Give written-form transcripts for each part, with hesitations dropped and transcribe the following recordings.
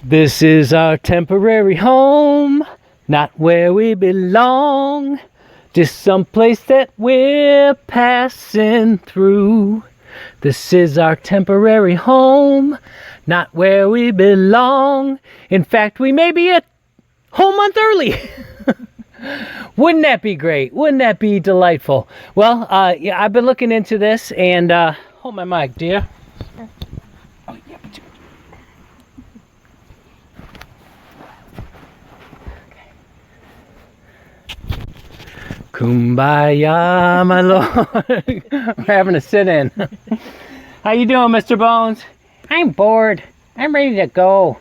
This is our temporary home, not where we belong. Just some place that we're passing through. This is our temporary home, not where we belong. In fact, we may be a whole month early. Wouldn't that be great? Wouldn't that be delightful? Well, yeah, I've been looking into this and hold my mic, dear. Sure. Oh, yeah. Kumbaya, my lord. We're having a sit-in. How you doing, Mr. Bones? I'm bored. I'm ready to go.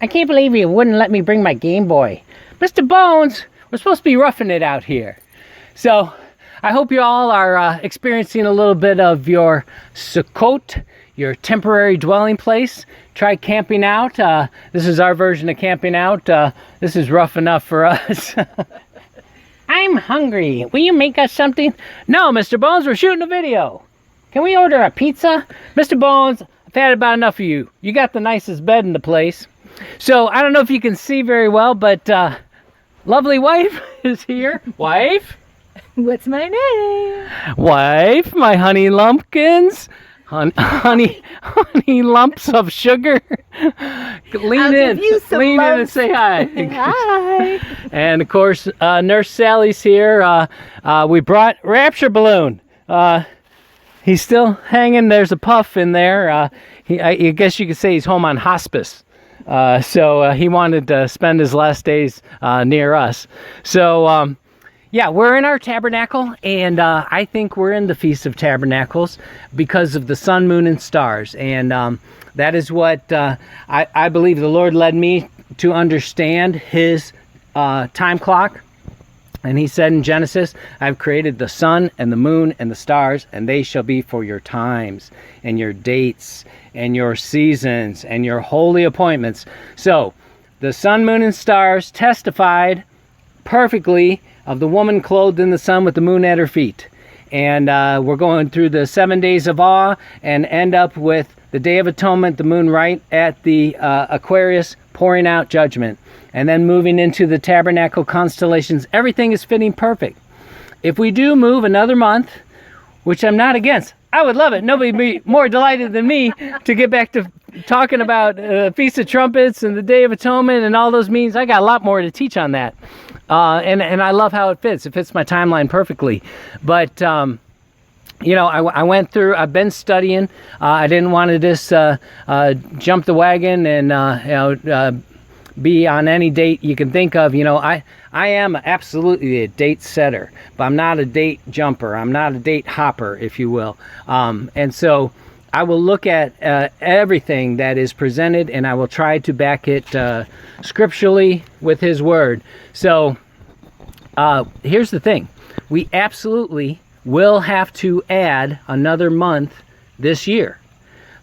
I can't believe you wouldn't let me bring my Game Boy. Mr. Bones, we're supposed to be roughing it out here. So, I hope you all are experiencing a little bit of your Sukkot, your temporary dwelling place. Try camping out. This is our version of camping out. This is rough enough for us. I'm hungry. Will you make us something? No, Mr. Bones, we're shooting a video. Can we order a pizza? Mr. Bones, I've had about enough of you. You got the nicest bed in the place. So, I don't know if you can see very well, but lovely wife is here. Wife? What's my name? Wife, my honey lumpkins. Honey lumps of sugar. Lean in and say hi. Hi. And of course, Nurse Sally's here. We brought Rapture balloon. He's still hanging. There's a puff in there. I guess you could say he's home on hospice. So he wanted to spend his last days near us. So yeah, we're in our tabernacle, and I think we're in the Feast of Tabernacles because of the sun, moon, and stars. And that is what I believe the Lord led me to understand his time clock. And he said in Genesis, I've created the sun and the moon and the stars, and they shall be for your times and your dates and your seasons and your holy appointments. So the sun, moon, and stars testified perfectly of the woman clothed in the sun with the moon at her feet. And we're going through the 7 days of awe and end up with the Day of Atonement, the moon right at the Aquarius, pouring out judgment. And then moving into the tabernacle constellations, everything is fitting perfect. If we do move another month, which I'm not against, I would love it. Nobody would be more delighted than me to get back to talking about Feast of Trumpets and the Day of Atonement and all those means. I got a lot more to teach on that. And I love how it fits. It fits my timeline perfectly. But, you know, I went through, I've been studying. I didn't want to just jump the wagon and, you know, be on any date you can think of. You know, I am absolutely a date setter, but I'm not a date jumper. I'm not a date hopper, if you will. And so I will look at everything that is presented, and I will try to back it scripturally with his word. So here's the thing. We absolutely will have to add another month this year,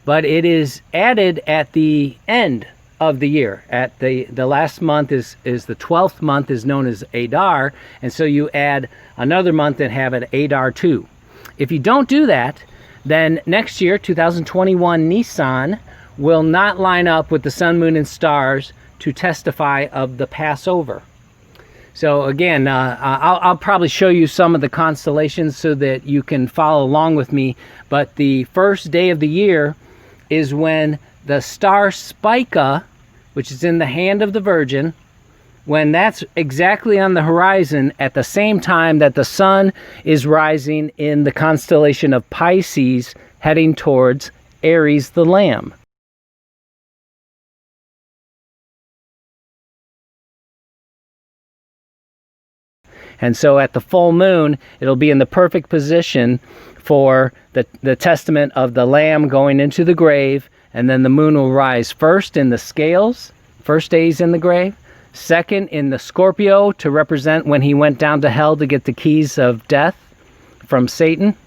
but it is added at the end of the year. At the last month is the 12th month, is known as Adar, and so you add another month and have it Adar 2. If you don't do that, then next year, 2021 Nisan, will not line up with the sun, moon, and stars to testify of the Passover. So again, I'll probably show you some of the constellations so that you can follow along with me, but the first day of the year is when the star Spica, which is in the hand of the Virgin, when that's exactly on the horizon at the same time that the sun is rising in the constellation of Pisces, heading towards Aries the Lamb. And so at the full moon, it'll be in the perfect position for the testament of the Lamb going into the grave, and then the moon will rise first in the scales, first days in the grave, second in the Scorpio to represent when he went down to hell to get the keys of death from Satan,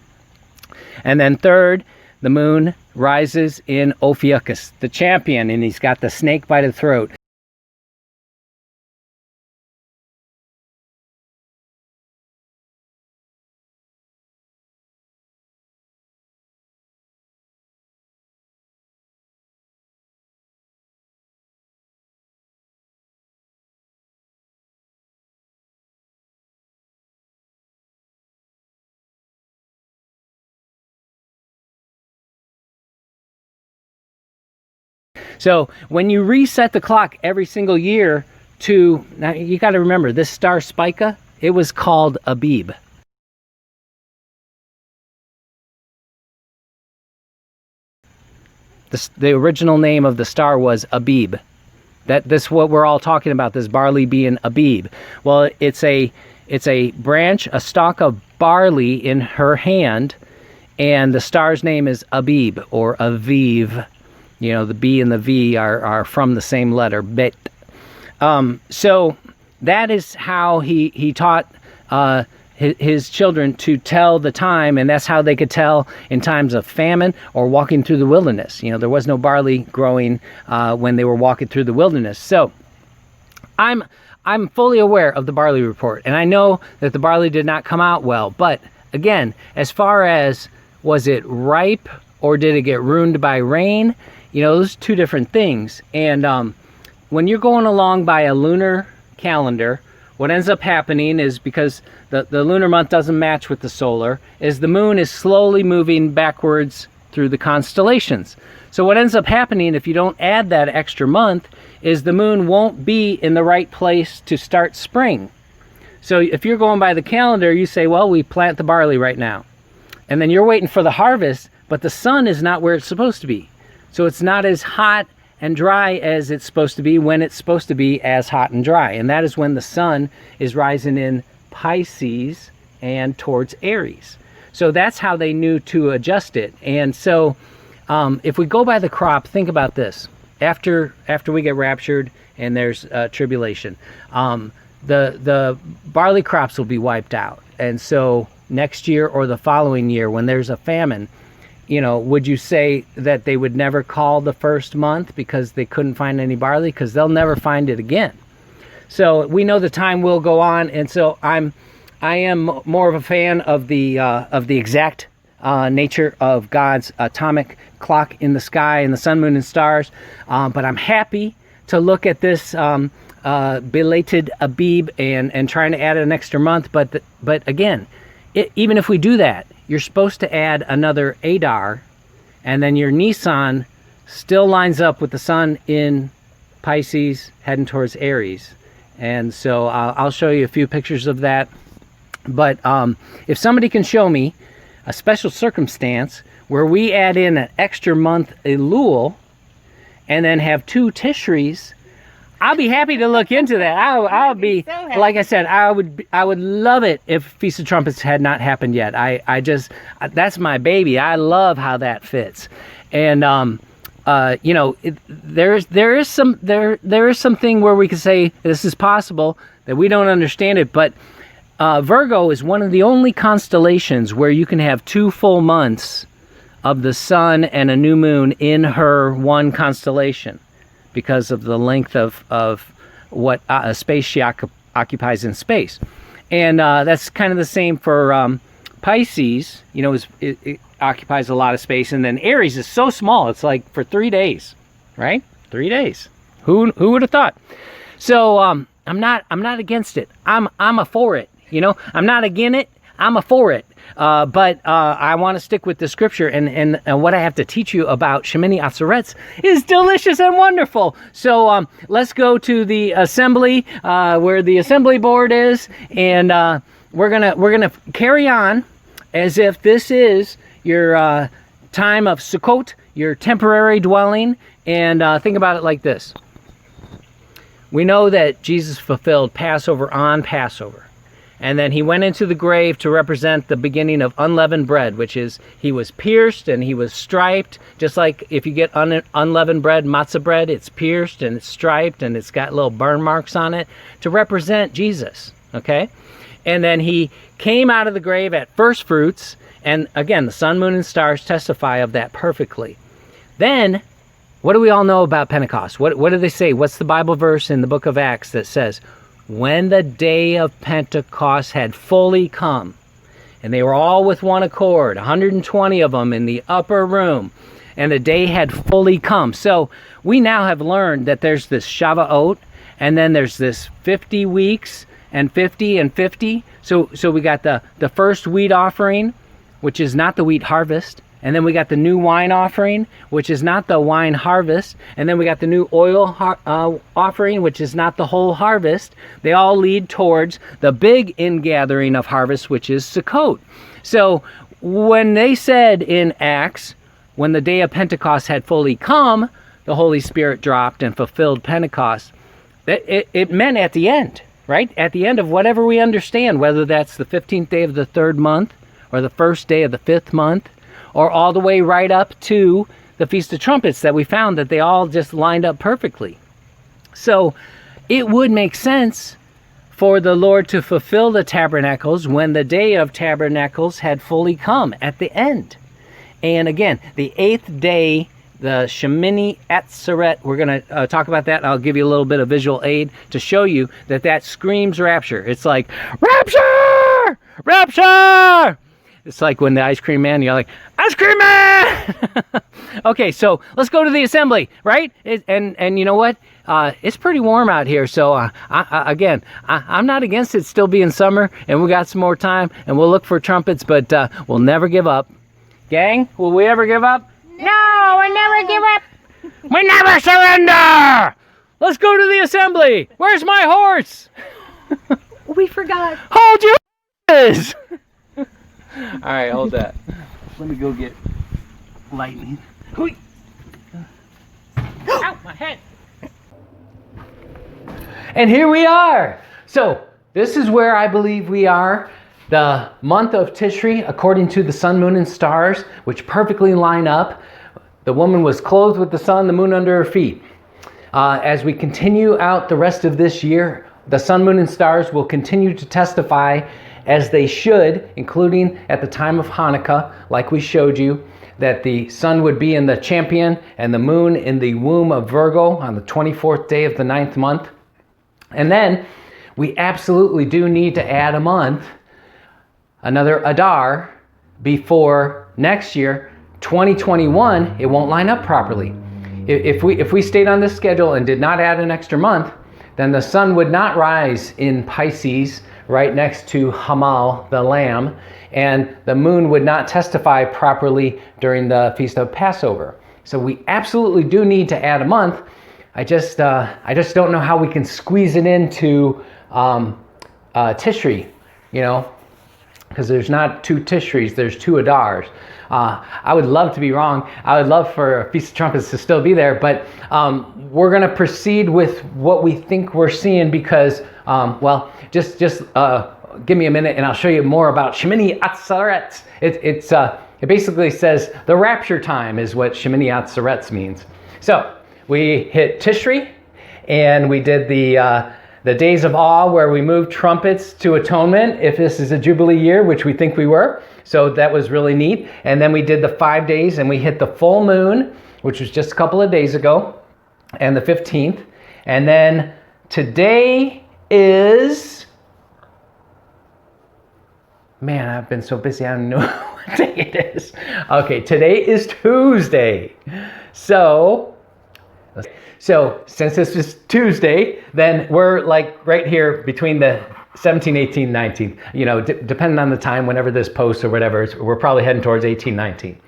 and then third, the moon rises in Ophiuchus, the champion, and he's got the snake by the throat. So when you reset the clock every single year now you got to remember, this star Spica, it was called Abib. The original name of the star was Abib. This what we're all talking about, this barley being Abib. Well, it's a branch, a stalk of barley in her hand, and the star's name is Abib or Aviv. You know, the B and the V are from the same letter, Bet. So that is how he taught his children to tell the time, and that's how they could tell in times of famine or walking through the wilderness. You know, there was no barley growing when they were walking through the wilderness. So I'm fully aware of the barley report, and I know that the barley did not come out well. But again, as far as was it ripe or did it get ruined by rain, you know, those are two different things. And when you're going along by a lunar calendar, what ends up happening is, because the lunar month doesn't match with the solar, is the moon is slowly moving backwards through the constellations. So what ends up happening if you don't add that extra month is the moon won't be in the right place to start spring. So if you're going by the calendar, you say, well, we plant the barley right now. And then you're waiting for the harvest, but the sun is not where it's supposed to be. So it's not as hot and dry as it's supposed to be when it's supposed to be as hot and dry. And that is when the sun is rising in Pisces and towards Aries. So that's how they knew to adjust it. And so if we go by the crop, think about this. After we get raptured and there's tribulation, the barley crops will be wiped out. And so next year or the following year, when there's a famine, you know, would you say that they would never call the first month because they couldn't find any barley? Because they'll never find it again. So we know the time will go on, and so I am more of a fan of the exact nature of God's atomic clock in the sky and the sun, moon, and stars. But I'm happy to look at this belated Abib and trying to add an extra month. But again, even if we do that, you're supposed to add another Adar, and then your Nisan still lines up with the sun in Pisces heading towards Aries. And so I'll show you a few pictures of that. But if somebody can show me a special circumstance where we add in an extra month Elul and then have 2 Tishris, I'll be happy to look into that. I'll be so happy. Like I said, I would love it if Feast of Trumpets had not happened yet. I just, that's my baby. I love how that fits. And you know, there is something where we could say this is possible, that we don't understand it. But Virgo is one of the only constellations where you can have 2 full months of the sun and a new moon in her one constellation, because of the length of what space she occupies in space. And that's kind of the same for Pisces. You know, it occupies a lot of space. And then Aries is so small, it's like for 3 days, right? 3 days. Who would have thought? So I'm not against it. I'm a for it. You know, I'm not against it. I'm a for it. But I want to stick with the scripture, and what I have to teach you about Shemini Atzerets is delicious and wonderful. So let's go to the assembly, where the assembly board is, and we're gonna carry on as if this is your time of Sukkot, your temporary dwelling, and think about it like this. We know that Jesus fulfilled Passover on Passover. And then he went into the grave to represent the beginning of unleavened bread, which is he was pierced and he was striped. Just like if you get unleavened bread, matzah bread, it's pierced and it's striped and it's got little burn marks on it to represent Jesus, okay? And then he came out of the grave at first fruits. And again, the sun, moon, and stars testify of that perfectly. Then, what do we all know about Pentecost? What do they say? What's the Bible verse in the book of Acts that says, when the day of Pentecost had fully come, and they were all with one accord, 120 of them in the upper room, and the day had fully come. So we now have learned that there's this Shavuot, and then there's this 50 weeks, and 50 and 50. So we got the first wheat offering, which is not the wheat harvest, And then we got the new wine offering, which is not the wine harvest. And then we got the new oil offering, which is not the whole harvest. They all lead towards the big ingathering of harvest, which is Sukkot. So when they said in Acts, when the day of Pentecost had fully come, the Holy Spirit dropped and fulfilled Pentecost, it meant at the end, right? At the end of whatever we understand, whether that's the 15th day of the 3rd month or the 1st day of the 5th month, or all the way right up to the Feast of Trumpets that we found that they all just lined up perfectly. So it would make sense for the Lord to fulfill the tabernacles when the day of tabernacles had fully come at the end. And again, the 8th day, the Shemini Atzeret, we're going to talk about that. I'll give you a little bit of visual aid to show you that screams rapture. It's like, rapture! Rapture! It's like when the ice cream man, you're like, ice cream man! Okay, so let's go to the assembly, right? And you know what? It's pretty warm out here, so I'm not against it still being summer, and we got some more time, and we'll look for trumpets, but we'll never give up. Gang, will we ever give up? No, we never give up. We never surrender! Let's go to the assembly! Where's my horse? We forgot. Hold your horses! All right, hold that. Let me go get lightning. Ow, my head. And here we are. So this is where I believe we are. The month of Tishri, according to the sun, moon, and stars, which perfectly line up. The woman was clothed with the sun, the moon under her feet. As we continue out the rest of this year, the sun, moon, and stars will continue to testify as they should, including at the time of Hanukkah, like we showed you, that the sun would be in the champion and the moon in the womb of Virgo on the 24th day of the 9th month. And then we absolutely do need to add a month, another Adar, before next year, 2021, it won't line up properly. If we stayed on this schedule and did not add an extra month, then the sun would not rise in Pisces right next to Hamal, the lamb, and the moon would not testify properly during the Feast of Passover. So we absolutely do need to add a month. I just don't know how we can squeeze it into Tishri, because there's not 2 Tishris, there's 2 Adars. I would love to be wrong. I would love for Feast of Trumpets to still be there, but we're going to proceed with what we think we're seeing because, just give me a minute and I'll show you more about Shemini Atzeret. It basically says the rapture time is what Shemini Atzeret means. So we hit Tishri and we did the days of awe where we moved trumpets to atonement if this is a Jubilee year, which we think we were. So that was really neat. And then we did the 5 days and we hit the full moon, which was just a couple of days ago, and the 15th. And then today is, man, I've been so busy, I don't know what day it is. Okay, today is Tuesday. So since this is Tuesday, then we're like right here between the 17, 18, 19, depending on the time, whenever this posts or whatever, we're probably heading towards 18, 19.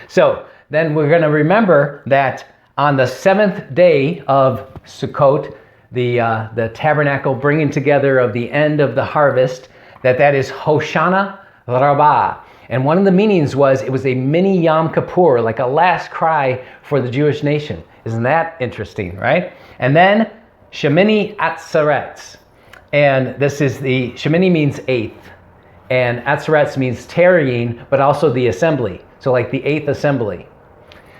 So then we're going to remember that on the 7th day of Sukkot, the tabernacle bringing together of the end of the harvest, that is Hoshana Rabbah. And one of the meanings was it was a mini Yom Kippur, like a last cry for the Jewish nation. Isn't that interesting, right? And then Shemini Atzeret. And this is Shemini means 8th. And Atzerets means tarrying, but also the assembly. So like the 8th assembly.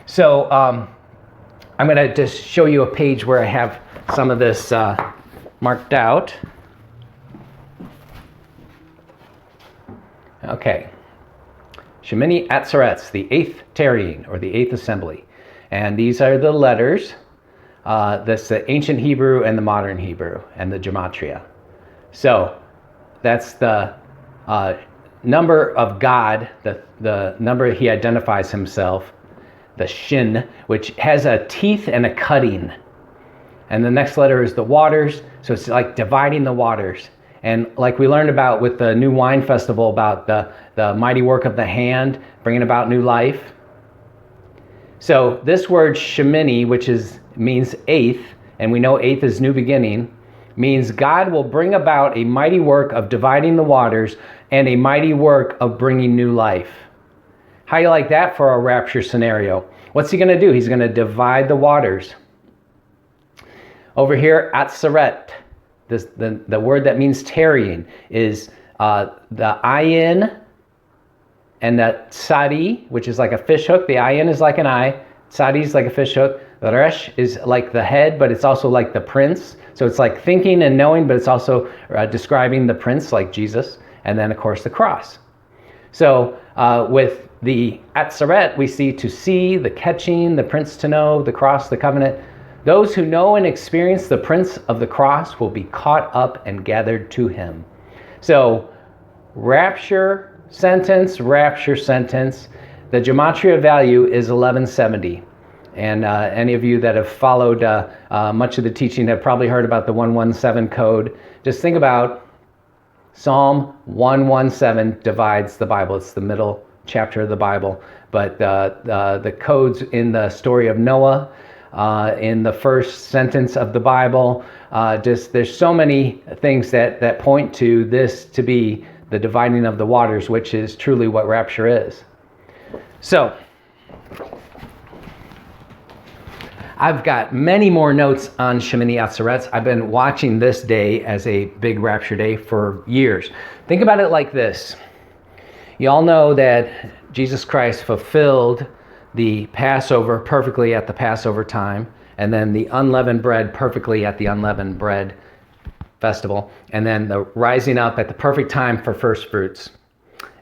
So I'm going to just show you a page where I have some of this marked out. Okay. Shemini Atzerets, the 8th tarrying, or the 8th assembly. And these are the letters. That's the ancient Hebrew and the modern Hebrew and the gematria. So that's the number of God, the number he identifies himself, the shin, which has a teeth and a cutting. And the next letter is the waters. So it's like dividing the waters. And like we learned about with the new wine festival about the mighty work of the hand, bringing about new life. So this word Shemini, which means eighth, and we know eighth is new beginning, means God will bring about a mighty work of dividing the waters and a mighty work of bringing new life. How do you like that for a rapture scenario? What's he going to do? He's going to divide the waters. Over here, Atzeret, the word that means tarrying, is the ayin and the tsadi, which is like a fish hook. The ayin is like an eye. Tsadi is like a fish hook. The resh is like the head, but it's also like the prince. So it's like thinking and knowing, but it's also describing the prince, like Jesus. And then, of course, the cross. So with the Atzeret, we see to see, the catching, the prince to know, the cross, the covenant. Those who know and experience the prince of the cross will be caught up and gathered to him. So rapture sentence. The gematria value is 1170. And any of you that have followed much of the teaching have probably heard about the 117 code. Just think about Psalm 117 divides the Bible. It's the middle chapter of the Bible. But the codes in the story of Noah, in the first sentence of the Bible, there's so many things that point to this to be the dividing of the waters, which is truly what rapture is. So I've got many more notes on Shemini Atzerets. I've been watching this day as a big rapture day for years. Think about it like this. You all know that Jesus Christ fulfilled the Passover perfectly at the Passover time, and then the unleavened bread perfectly at the unleavened bread festival, and then the rising up at the perfect time for first fruits.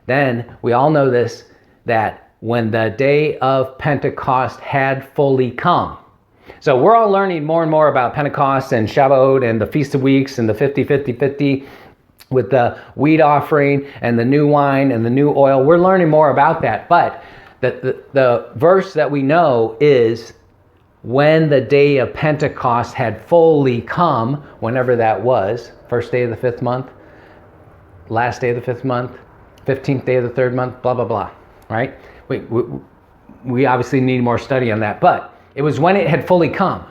Then we all know this, that when the day of Pentecost had fully come. So we're all learning more and more about Pentecost and Shavuot and the Feast of Weeks and the 50-50-50 with the wheat offering and the new wine and the new oil. We're learning more about that. But the verse that we know is when the day of Pentecost had fully come, whenever that was, first day of the fifth month, last day of the fifth month, 15th day of the third month, blah, blah, blah, right? We obviously need more study on that, but it was when it had fully come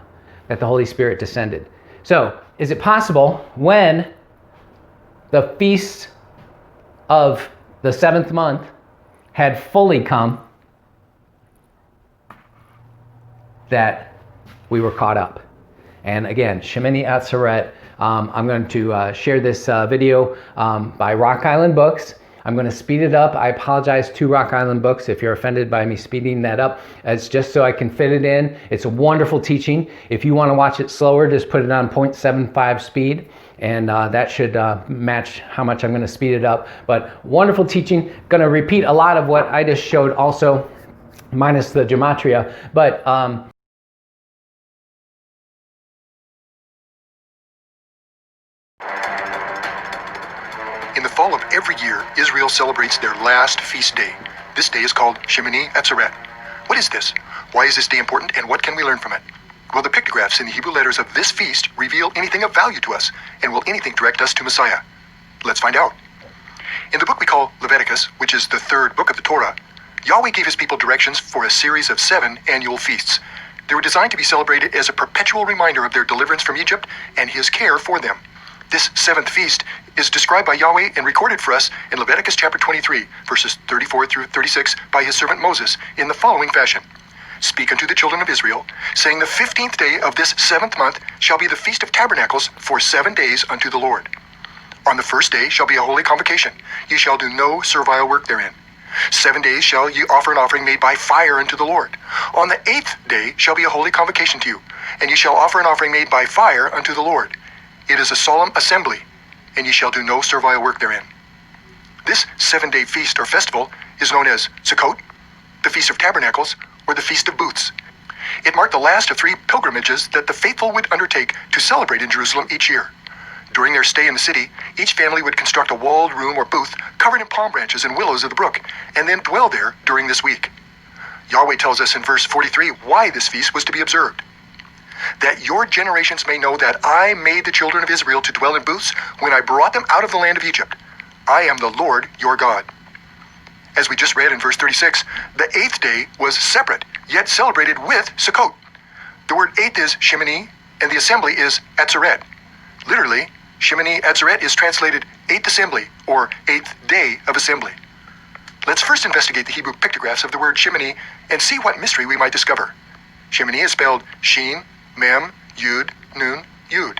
that the Holy Spirit descended. So is it possible when the feast of the seventh month had fully come that we were caught up? And again, Shemini Atzeret, I'm going to share this video by Rock Island Books. I'm going to speed it up. I apologize to Rock Island Books if you're offended by me speeding that up. It's just so I can fit it in. It's a wonderful teaching. If you want to watch it slower, just put it on 0.75 speed, and that should match how much I'm going to speed it up. But wonderful teaching. Going to repeat a lot of what I just showed also, minus the gematria. But in the fall of every year, Israel celebrates their last feast day. This day is called Shemini Atzeret. What is this? Why is this day important, and what can we learn from it? Will the pictographs in the Hebrew letters of this feast reveal anything of value to us, and will anything direct us to Messiah? Let's find out. In the book we call Leviticus, which is the third book of the Torah, Yahweh gave his people directions for a series of 7 annual feasts. They were designed to be celebrated as a perpetual reminder of their deliverance from Egypt and his care for them. This 7th feast is described by Yahweh and recorded for us in Leviticus chapter 23, verses 34 through 36 by his servant Moses in the following fashion. Speak unto the children of Israel, saying, the 15th day of this 7th month shall be the Feast of Tabernacles for 7 days unto the Lord. On the first day shall be a holy convocation. Ye shall do no servile work therein. 7 days shall ye offer an offering made by fire unto the Lord. On the 8th day shall be a holy convocation to you, and ye shall offer an offering made by fire unto the Lord. It is a solemn assembly, and ye shall do no servile work therein. This 7-day feast or festival is known as Sukkot, the Feast of Tabernacles, or the Feast of Booths. It marked the last of 3 pilgrimages that the faithful would undertake to celebrate in Jerusalem each year. During their stay in the city, each family would construct a walled room or booth covered in palm branches and willows of the brook, and then dwell there during this week. Yahweh tells us in verse 43 why this feast was to be observed. That your generations may know that I made the children of Israel to dwell in booths when I brought them out of the land of Egypt. I am the Lord your God. As we just read in verse 36, the 8th day was separate, yet celebrated with Sukkot. The word eighth is Shemini, and the assembly is Atzeret. Literally, Shemini Atzeret is translated eighth assembly, or eighth day of assembly. Let's first investigate the Hebrew pictographs of the word Shemini and see what mystery we might discover. Shemini is spelled Shin, Mem, Yud, Nun, Yud.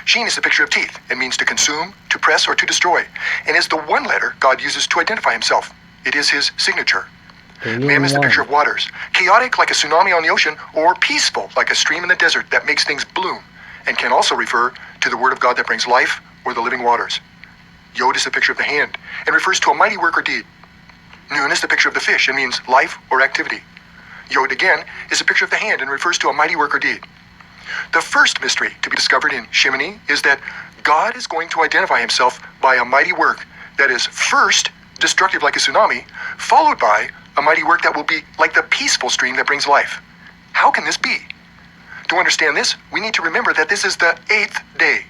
Shin is the picture of teeth and means to consume, to press, or to destroy, and is the one letter God uses to identify himself. It is his signature. Mem is the picture of waters, chaotic like a tsunami on the ocean, or peaceful like a stream in the desert that makes things bloom, and can also refer to the word of God that brings life or the living waters. Yod is the picture of the hand and refers to a mighty work or deed. Nun is the picture of the fish and means life or activity. Yod again is a picture of the hand and refers to a mighty work or deed. The first mystery to be discovered in Shemini is that God is going to identify himself by a mighty work that is first destructive like a tsunami, followed by a mighty work that will be like the peaceful stream that brings life. How can this be? To understand this, we need to remember that this is the eighth day.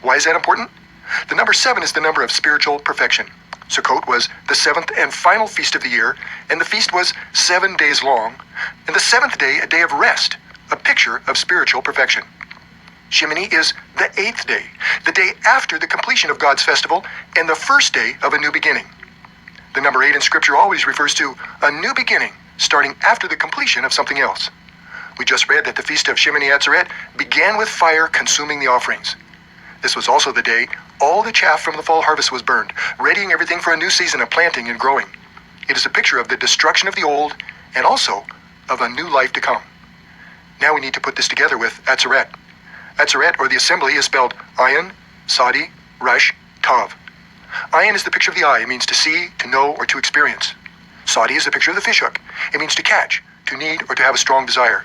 Why is that important? The number 7 is the number of spiritual perfection. Sukkot was the 7th and final feast of the year, and the feast was 7 days long, and the 7th day a day of rest, a picture of spiritual perfection. Shemini is the 8th day, the day after the completion of God's festival, and the first day of a new beginning. The number 8 in Scripture always refers to a new beginning, starting after the completion of something else. We just read that the feast of Shemini Atzeret began with fire consuming the offerings. This was also the day all the chaff from the fall harvest was burned, readying everything for a new season of planting and growing. It is a picture of the destruction of the old and also of a new life to come. Now we need to put this together with Atzeret. Atzeret, or the assembly, is spelled Ayin, Sadi, Resh, Tav. Ayin is the picture of the eye. It means to see, to know, or to experience. Sadi is the picture of the fishhook. It means to catch, to need, or to have a strong desire.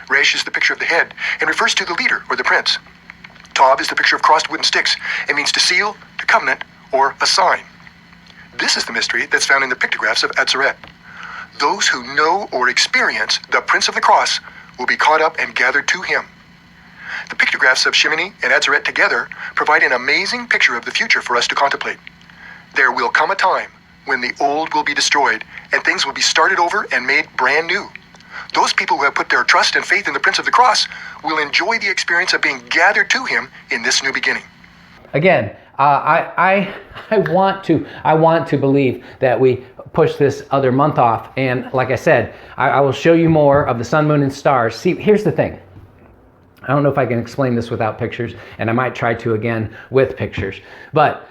Resh is the picture of the head and refers to the leader or the prince. Tav is the picture of crossed wooden sticks. It means to seal, to covenant, or a sign. This is the mystery that's found in the pictographs of Atzeret. Those who know or experience the Prince of the Cross will be caught up and gathered to him. The pictographs of Shemini and Atzeret together provide an amazing picture of the future for us to contemplate. There will come a time when the old will be destroyed and things will be started over and made brand new. Those people who have put their trust and faith in the Prince of the Cross will enjoy the experience of being gathered to him in this new beginning. Again, I want to believe that we push this other month off. And like I said, I will show you more of the sun, moon, and stars. See, here's the thing. I don't know if I can explain this without pictures, and I might try to again with pictures. But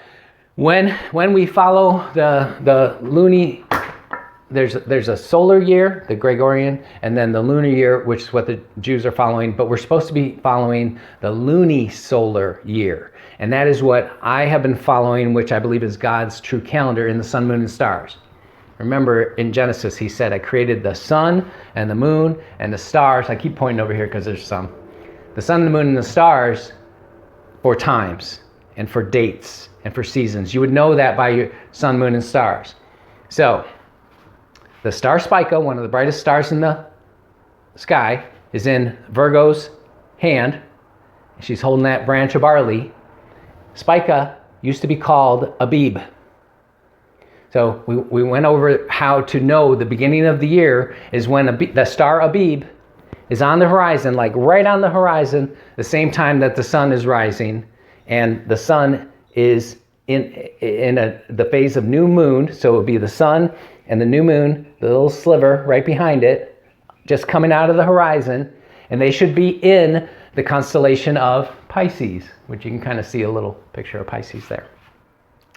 when we follow the loony, there's a solar year, the Gregorian, and then the lunar year, which is what the Jews are following. But we're supposed to be following the lunisolar year. And that is what I have been following, which I believe is God's true calendar in the sun, moon, and stars. Remember in Genesis, he said, I created the sun and the moon and the stars. I keep pointing over here because there's some. The sun, the moon, and the stars for times and for dates and for seasons. You would know that by your sun, moon, and stars. So the star Spica, one of the brightest stars in the sky, is in Virgo's hand. She's holding that branch of barley. Spica used to be called Abib. So we went over how to know the beginning of the year is when the star Abib is on the horizon, like right on the horizon, the same time that the sun is rising, and the sun is in the phase of new moon. So it would be the sun and the new moon, the little sliver right behind it, just coming out of the horizon, and they should be in the constellation of Pisces, which you can kind of see a little picture of Pisces there.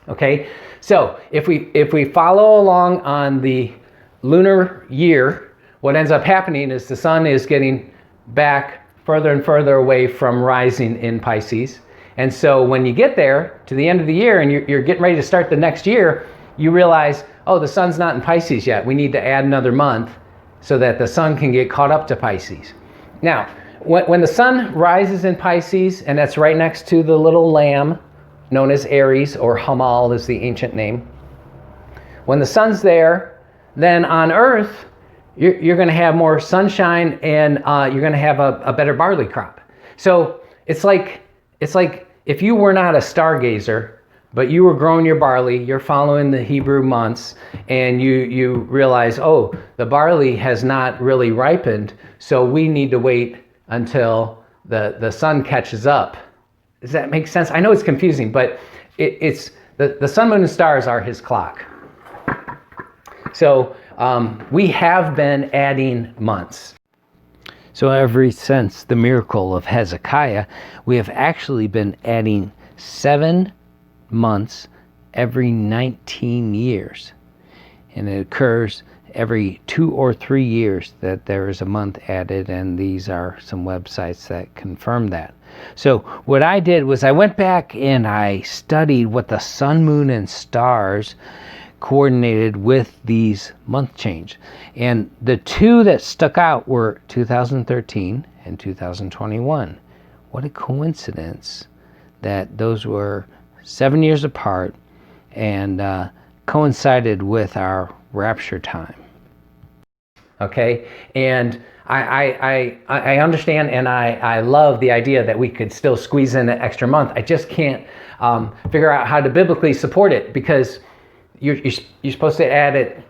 Okay, so if we follow along on the lunar year, what ends up happening is the sun is getting back further and further away from rising in Pisces. And so when you get there to the end of the year and you're getting ready to start the next year, you realize, oh, the sun's not in Pisces yet. We need to add another month so that the sun can get caught up to Pisces. Now, when the sun rises in Pisces, and that's right next to the little lamb known as Aries, or Hamal is the ancient name. When the sun's there, then on Earth, you're going to have more sunshine and you're going to have a better barley crop. So it's like if you were not a stargazer, but you were growing your barley, you're following the Hebrew months, and you realize, oh, the barley has not really ripened, so we need to wait until the sun catches up. Does that make sense? I know it's confusing, but it's the sun, moon, and stars are his clock. So we have been adding months. So ever since the miracle of Hezekiah, we have actually been adding 7 months every 19 years. And it occurs every 2 or 3 years that there is a month added, and these are some websites that confirm that. So what I did was I went back and I studied what the sun, moon, and stars coordinated with these month change. And the 2 that stuck out were 2013 and 2021. What a coincidence that those were 7 years apart and coincided with our rapture time. Okay, and I understand, and I love the idea that we could still squeeze in an extra month. I just can't figure out how to biblically support it, because you're supposed to add it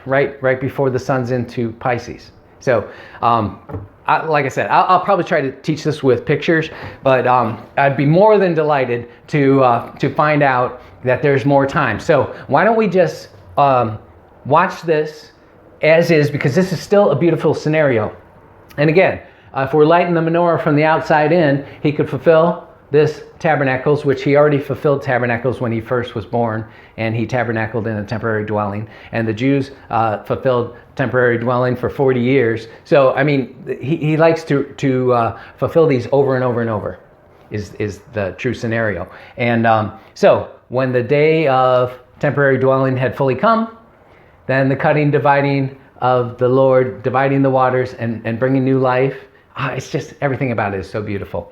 right before the sun's into Pisces. So, like I said, I'll probably try to teach this with pictures, but I'd be more than delighted to find out that there's more time. So why don't we just watch this as is, because this is still a beautiful scenario. And again, if we're lighting the menorah from the outside in, he could fulfill this tabernacles, which he already fulfilled tabernacles when he first was born, and he tabernacled in a temporary dwelling. And the Jews fulfilled temporary dwelling for 40 years. So, I mean, he likes to fulfill these over and over and over, is the true scenario. And so, when the day of temporary dwelling had fully come, then the cutting, dividing of the Lord, dividing the waters and bringing new life. It's just, everything about it is so beautiful.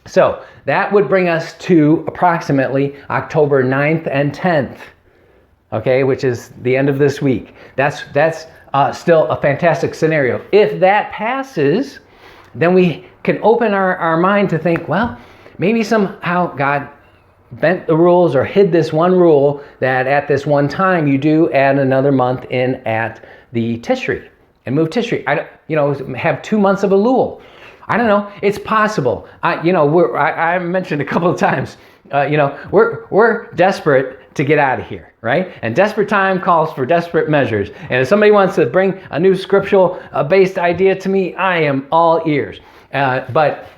So that would bring us to approximately October 9th and 10th, okay, which is the end of this week. That's still a fantastic scenario. If that passes, then we can open our mind to think, well, maybe somehow God bent the rules or hid this one rule that at this one time you do add another month in at the Tishri and move Tishri. Have 2 months of Elul. I don't know. It's possible. I mentioned a couple of times. We're desperate to get out of here, right? And desperate time calls for desperate measures. And if somebody wants to bring a new scriptural based idea to me, I am all ears. But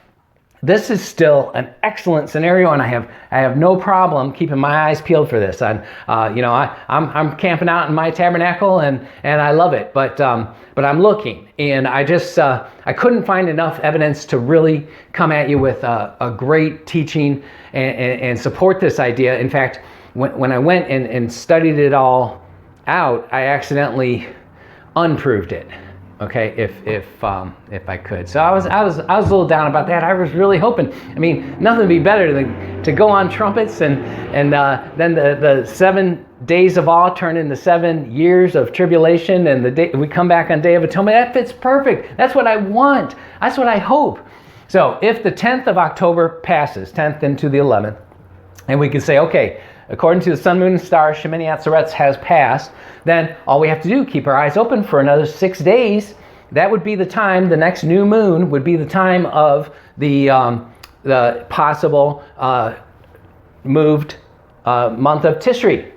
this is still an excellent scenario, and I have no problem keeping my eyes peeled for this. I'm camping out in my tabernacle, and I love it. But I'm looking, and I just I couldn't find enough evidence to really come at you with a great teaching and support this idea. In fact, when I went and studied it all out, I accidentally unproved it. Okay, if I could. So I was a little down about that. I was really hoping. I mean, nothing would be better than to go on trumpets and then the 7 days of awe turn into 7 years of tribulation, and the day we come back on Day of Atonement. That fits perfect. That's what I want. That's what I hope. So if the 10th of October passes, 10th into the 11th, and we can say, okay, according to the sun, moon, and stars, Shemini Atzeret has passed, then all we have to do, keep our eyes open for another 6 days. That would be the time, the next new moon would be the time of the possible moved month of Tishri.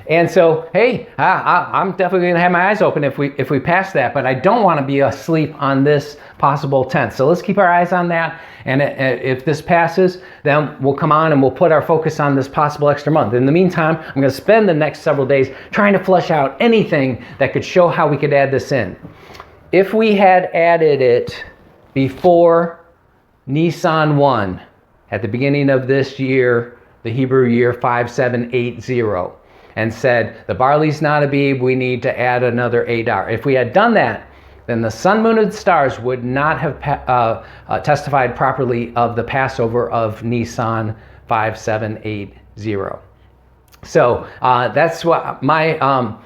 And so, hey, I'm definitely going to have my eyes open if we pass that, but I don't want to be asleep on this possible 10th. So let's keep our eyes on that, and if this passes, then we'll come on and we'll put our focus on this possible extra month. In the meantime, I'm going to spend the next several days trying to flesh out anything that could show how we could add this in. If we had added it before Nisan 1, at the beginning of this year, the Hebrew year 5780, and said, the barley's not Abib, we need to add another Adar. If we had done that, then the sun, moon, and stars would not have testified properly of the Passover of Nisan 5780. So that's what my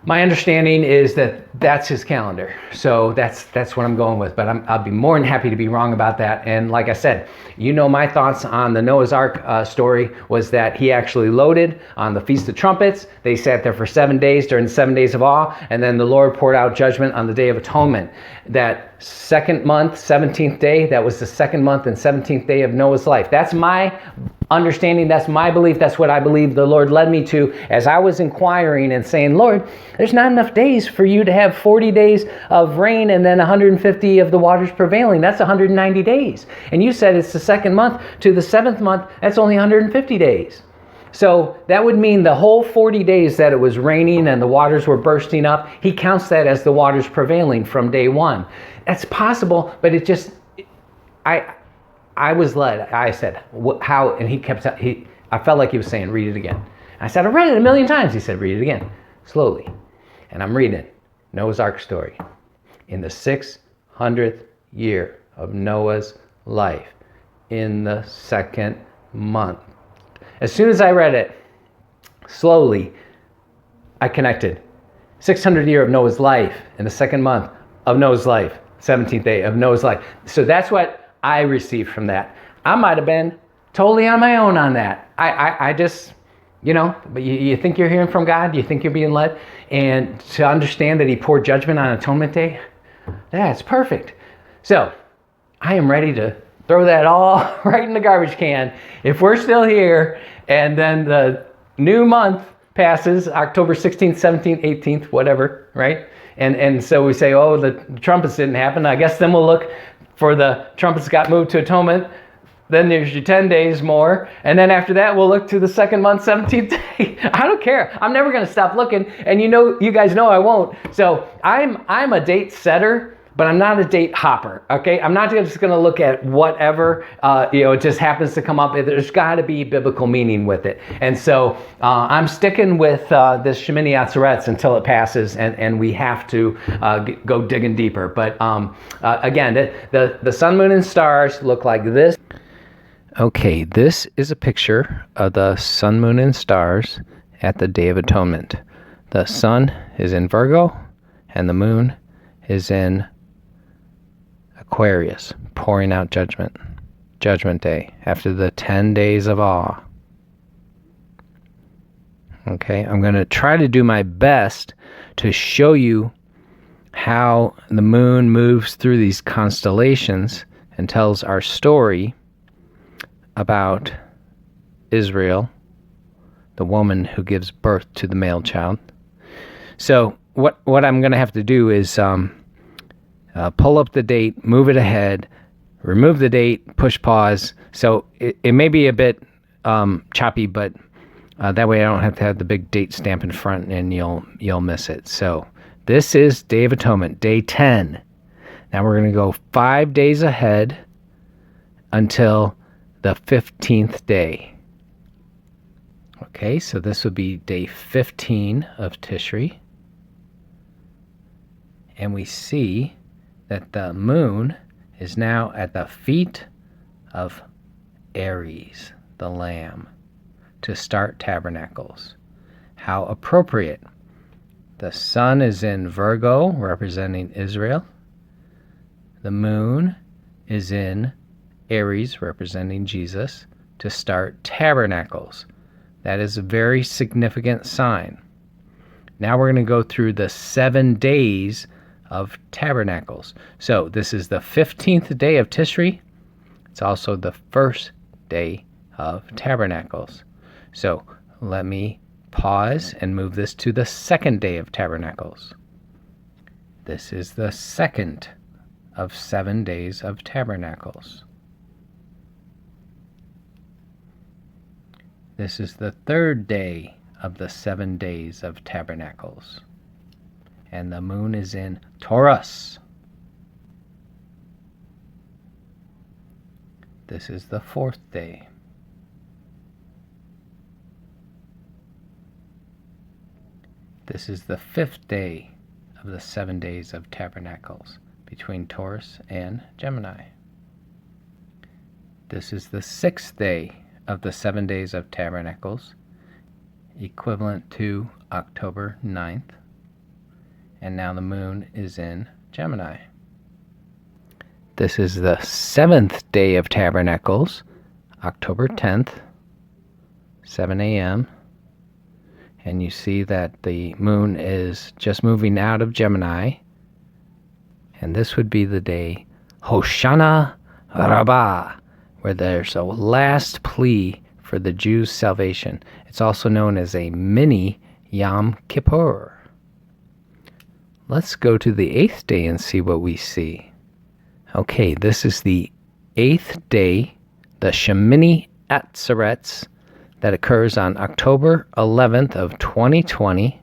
My understanding is that that's his calendar. So that's what I'm going with. But I'll be more than happy to be wrong about that. And like I said, you know, my thoughts on the Noah's Ark story was that he actually loaded on the Feast of Trumpets. They sat there for 7 days during the 7 days of awe. And then the Lord poured out judgment on the Day of Atonement. That second month, 17th day, that was the second month and 17th day of Noah's life. That's my understanding. That's my belief. That's what I believe the Lord led me to as I was inquiring and saying, Lord, there's not enough days for you to have 40 days of rain and then 150 of the waters prevailing. That's 190 days. And you said it's the second month to the seventh month. That's only 150 days. So that would mean the whole 40 days that it was raining and the waters were bursting up, he counts that as the waters prevailing from day one. That's possible, but it just, I was led. I said, how? And I felt like he was saying, read it again. I said, I read it a million times. He said, read it again, slowly. And I'm reading Noah's Ark story. In the 600th year of Noah's life, in the second month. As soon as I read it, slowly, I connected. 600th year of Noah's life, in the second month of Noah's life, 17th day of Noah's life. So that's what I received from that. I might have been totally on my own on that. I just, you know, but you think you're hearing from God? You think you're being led? And to understand that he poured judgment on Atonement Day, that's perfect. So I am ready to throw that all right in the garbage can. If we're still here and then the new month passes, October 16th, 17th, 18th, whatever, right? And so we say, oh, the trumpets didn't happen. I guess then we'll look for the trumpets got moved to atonement. Then there's your 10 days more. And then after that, we'll look to the second month, 17th day. I don't care. I'm never going to stop looking. And you guys know I won't. So I'm a date setter, but I'm not a date hopper, okay? I'm not just going to look at whatever, it just happens to come up. There's got to be biblical meaning with it. And so I'm sticking with this Shemini Atzerets until it passes, and we have to go digging deeper. But again, the sun, moon, and stars look like this. Okay, this is a picture of the sun, moon, and stars at the Day of Atonement. The sun is in Virgo, and the moon is in Aquarius, pouring out judgment. Judgment Day, after the 10 days of awe. Okay, I'm going to try to do my best to show you how the moon moves through these constellations and tells our story about Israel, the woman who gives birth to the male child. So what I'm going to have to do is pull up the date, move it ahead, remove the date, push pause. So it may be a bit choppy, but that way I don't have to have the big date stamp in front and you'll miss it. So this is Day of Atonement, day 10. Now we're going to go 5 days ahead until the 15th day. Okay, so this would be day 15 of Tishri. And we see that the moon is now at the feet of Aries, the lamb, to start tabernacles. How appropriate. The sun is in Virgo, representing Israel. The moon is in Aries, representing Jesus, to start tabernacles. That is a very significant sign. Now we're going to go through the 7 days of tabernacles. So this is the 15th day of Tishri. It's also the first day of tabernacles. So let me pause and move this to the second day of tabernacles. This is the second of 7 days of tabernacles. This is the third day of the 7 days of tabernacles. And the moon is in Taurus. This is the fourth day. This is the 5th day of the 7 days of tabernacles between Taurus and Gemini. This is the 6th day of the 7 days of tabernacles, equivalent to October 9th. and now the moon is in Gemini. This is the 7th day of Tabernacles, October 10th, 7 a.m. And you see that the moon is just moving out of Gemini. And this would be the day Hoshana Rabbah, where there's a last plea for the Jews' salvation. It's also known as a mini Yom Kippur. Let's go to the 8th day and see what we see. Okay, this is the 8th day, the Shemini Atzerets, that occurs on October 11th of 2020.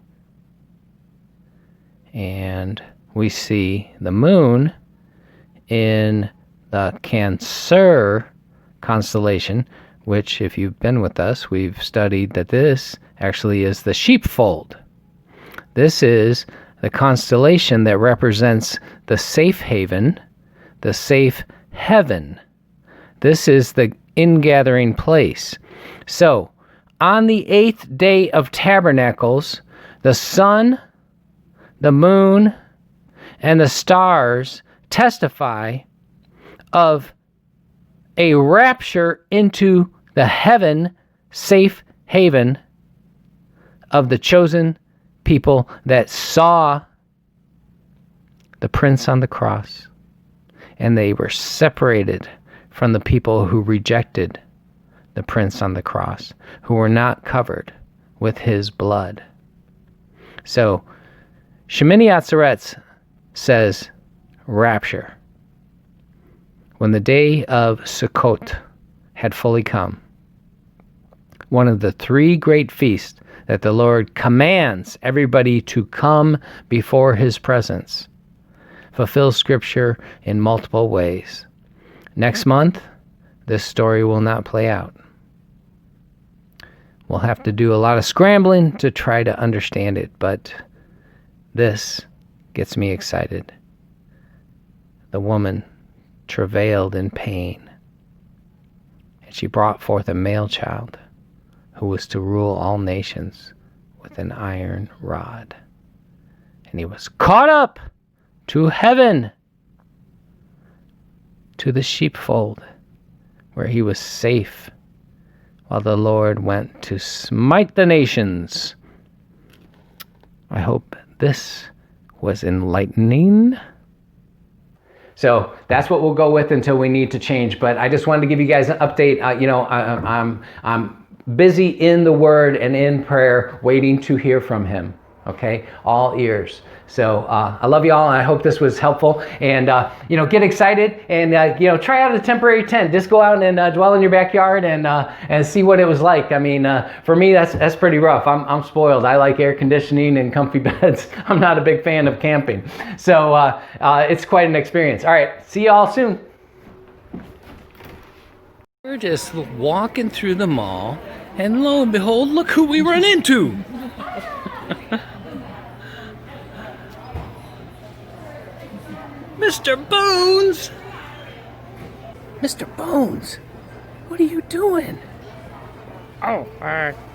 And we see the moon in the Cancer constellation, which, if you've been with us, we've studied that this actually is the sheepfold. This is the constellation that represents the safe haven, the safe heaven. This is the ingathering place. So, on the 8th day of Tabernacles, the sun, the moon, and the stars testify of a rapture into the heaven, safe haven of the chosen people that saw the prince on the cross. And they were separated from the people who rejected the prince on the cross, who were not covered with his blood. So, Shemini Atzeret says, rapture. When the day of Sukkot had fully come, one of the 3 great feasts that the Lord commands everybody to come before his presence, fulfills Scripture in multiple ways. Next month, this story will not play out. We'll have to do a lot of scrambling to try to understand it, but this gets me excited. The woman travailed in pain, and she brought forth a male child who was to rule all nations with an iron rod. And he was caught up to heaven, to the sheepfold, where he was safe, while the Lord went to smite the nations. I hope this was enlightening. So that's what we'll go with until we need to change. But I just wanted to give you guys an update. I'm busy in the Word and in prayer, waiting to hear from Him. Okay, all ears. So I love you all, and I hope this was helpful. And get excited, and try out a temporary tent. Just go out and dwell in your backyard and see what it was like. I mean, for me, that's pretty rough. I'm spoiled. I like air conditioning and comfy beds. I'm not a big fan of camping, so it's quite an experience. All right, see you all soon. We're just walking through the mall, and lo and behold, look who we run into. Mr. Bones! Mr. Bones, what are you doing? Oh,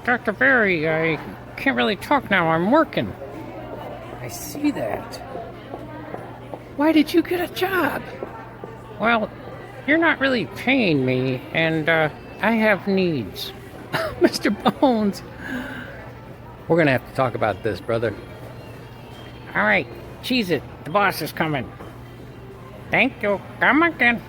Dr. Berry, I can't really talk now. I'm working. I see that. Why did you get a job? Well, you're not really paying me, and I have needs. Mr. Bones, we're gonna have to talk about this, brother. All right, cheese it. The boss is coming. Thank you. Come again.